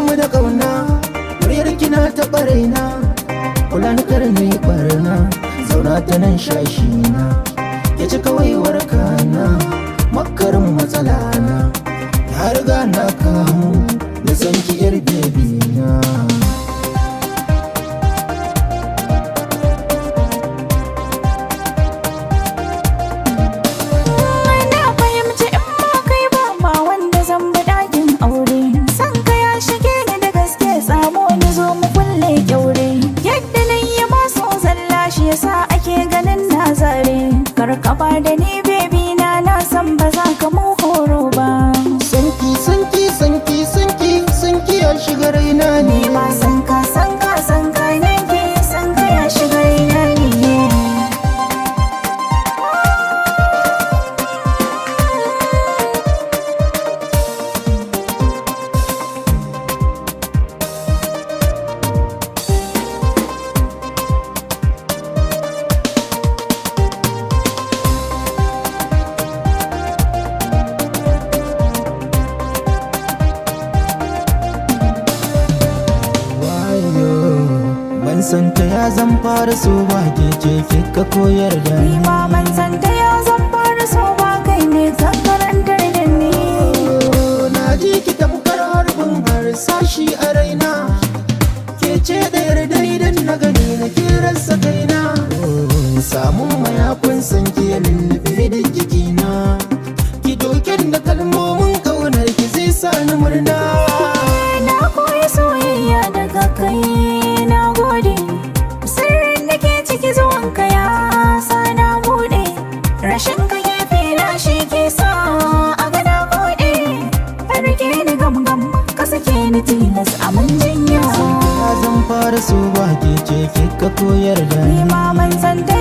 Mu da kauna muryar kina ta barena, kula na karni barna, zauna ta nan shashi na, ya ci kawai warkana, makarin matsala na, ya riga na kamu da san ki yar bebi na. Karkaba da ni baby na san ba za ka mun horo ba. Sanki sanki sanki sanki sanki ya shiga raina ne. Ni ma sanka sanka sanka nake, sanka ya shiga raina ne. Ban san ta ya zan fara so ba ke ce kika koyar da ni. Ni ma ban san ta ya zan fara so ba kai ne ka karantar da ni. Na ji ki tamkar harbin harsashi a raina, ke ce ɗayar daidan na gani na kirarsa kaina. Samun mayakun san ki ya lullube da jikina, ki doken da kalmomin ƙaunar ki zai sa ni murna. Na koyi soyayya daga kai, na gode. Sirrin da ke ciki zuwanka ya sa na bude. Rashin ka gefe na shi ke sa a gada bude. Farke ni gam-gam, ka sake ni tilas a mun jinya. Ya zan fara so ba ke ce kika koyar da ni. Ni ma man san ta